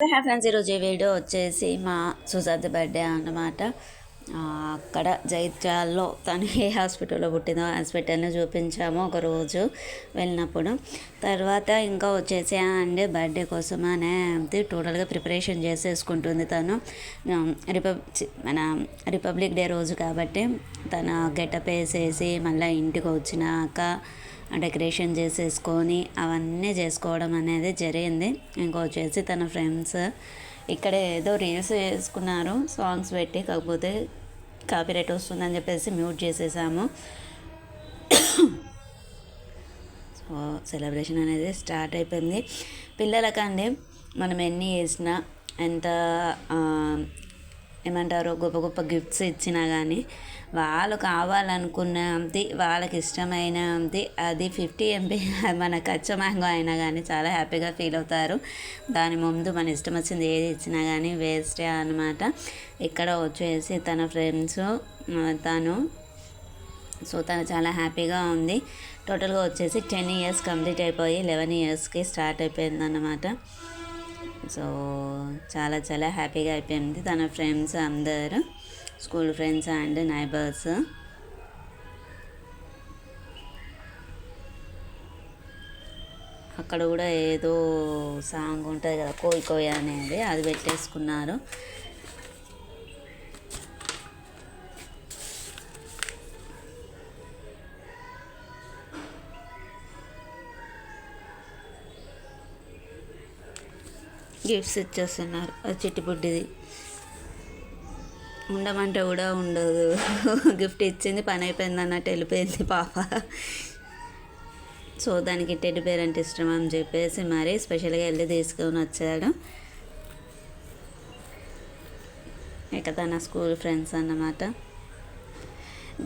Hi friends, ఈరోజు ఈ video వచ్చేసి మా సుజాత బర్త్డే అన్నమాట. అక్కడ జైత్యాల్లో తను ఏ హాస్పిటల్లో పుట్టిందో హాస్పిటల్ని చూపించాము ఒకరోజు వెళ్ళినప్పుడు. తర్వాత ఇంకా వచ్చేసి అండ్ బర్త్డే కోసం అనేది టోటల్గా ప్రిపరేషన్ చేసేసుకుంటుంది తను. మన రిపబ్లిక్ డే రోజు కాబట్టి తన గెటప్ వేసేసి మళ్ళీ ఇంటికి వచ్చినాక డెకరేషన్ చేసేసుకొని అవన్నీ చేసుకోవడం అనేది జరిగింది. ఇంకా వచ్చేసి తన ఫ్రెండ్స్ ఇక్కడ ఏదో రీల్స్ చేసుకున్నారు సాంగ్స్ పెట్టి, కాకపోతే కాపీరైట్ వస్తుందని చెప్పేసి మ్యూట్ చేసేసాము. సో సెలబ్రేషన్ అనేది స్టార్ట్ అయిపోయింది. పిల్లలకండి మనం ఎన్ని చేసినా ఎంత ఏమంటారు గొప్ప గొప్ప గిఫ్ట్స్ ఇచ్చినా కానీ వాళ్ళు కావాలనుకున్నది వాళ్ళకి ఇష్టమైనది అది 50 MB మన కచ్చ మ్యాంగో అయినా కానీ చాలా హ్యాపీగా ఫీల్ అవుతారు. దాని ముందు మన ఇష్టం వచ్చింది ఏది ఇచ్చినా కానీ వేస్టే అనమాట. ఇక్కడ వచ్చేసి తన ఫ్రెండ్స్ తను చాలా హ్యాపీగా ఉంది. టోటల్గా వచ్చేసి 10 years కంప్లీట్ అయిపోయి 11 yearsకి స్టార్ట్ అయిపోయింది అన్నమాట. సో చాలా చాలా హ్యాపీగా అయిపోయింది. తన ఫ్రెండ్స్ అందరూ స్కూల్ ఫ్రెండ్స్ అండ్ నైబర్స్. అక్కడ కూడా ఏదో సాంగ్ ఉంటుంది కదా, కోయి కోయి అనేది, అది పెట్టేసుకున్నారు. గిఫ్ట్స్ ఇచ్చేస్తున్నారు. అది చిట్టిపుట్టిది ఉండమంటే కూడా ఉండదు. గిఫ్ట్ ఇచ్చింది, పని అయిపోయింది అన్నట్టు వెళ్ళిపోయింది పాప. సో దానికి టెడ్డీ బేర్ అంటే ఇష్టం అని చెప్పేసి మరి స్పెషల్గా వెళ్ళి తీసుకొని వచ్చాడు. ఇక తన స్కూల్ ఫ్రెండ్స్ అన్నమాట.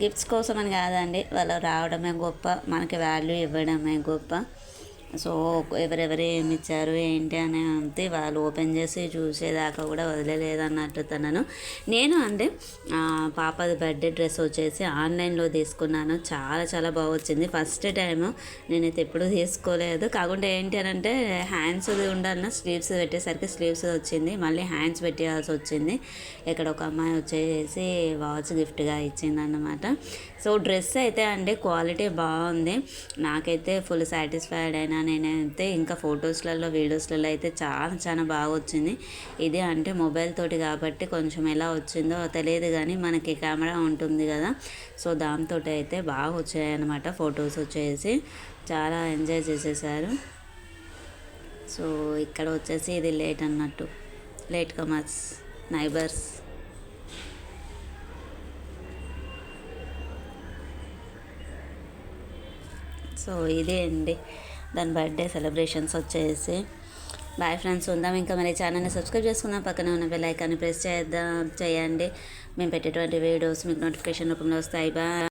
గిఫ్ట్స్ కోసం అని కాదండి, వాళ్ళు రావడమే గొప్ప, మనకి వాల్యూ ఇవ్వడమే గొప్ప. సో ఎవరెవరు ఏమి ఇచ్చారు ఏంటి అని అంతే వాళ్ళు ఓపెన్ చేసి చూసేదాకా కూడా వదిలేదన్నట్టు తనను. నేను అంటే పాపది బర్త్డే డ్రెస్ వచ్చేసి ఆన్లైన్లో తీసుకున్నాను. చాలా చాలా బాగా వచ్చింది. ఫస్ట్ టైము, నేనైతే ఎప్పుడు తీసుకోలేదు. కాకుండా ఏంటి అని అంటే హ్యాండ్స్ ఉండాలన్న స్లీవ్స్ పెట్టేసరికి స్లీవ్స్ వచ్చింది, మళ్ళీ హ్యాండ్స్ పెట్టేయాల్సి వచ్చింది. ఇక్కడ ఒక అమ్మాయి వచ్చేసి వాచ్ గిఫ్ట్గా ఇచ్చిందన్నమాట. సో డ్రెస్ అయితే అంటే క్వాలిటీ బాగుంది, నాకైతే ఫుల్ సాటిస్ఫైడ్ అయినా నేనైతే. ఇంకా ఫొటోస్లలో వీడియోస్లలో అయితే చాలా చాలా బాగా వచ్చింది. ఇది అంటే మొబైల్ తోటి కాబట్టి కొంచెం ఎలా వచ్చిందో తెలియదు, కానీ మనకి కెమెరా ఉంటుంది కదా, సో దాంతో అయితే బాగా వచ్చాయన్నమాట. ఫొటోస్ వచ్చేసి చాలా ఎంజాయ్ చేసేసారు. సో ఇక్కడ వచ్చేసి ఇది లేట్ అన్నట్టు, లేట్ కమర్స్ నైబర్స్. సో ఇదే అండి దాని బర్త్డే సెలబ్రేషన్స్ వచ్చేసి. బాయ్ ఫ్రెండ్స్, ఉందాం. ఇంకా మన ఛానల్ని సబ్స్క్రైబ్ చేసుకుందాం, పక్కన ఉన్న బెల్ ఐకాన్ని ప్రెస్ చేయండి. మేము పెట్టేటువంటి వీడియోస్ మీకు నోటిఫికేషన్ రూపంలో వస్తాయి. బాయ్.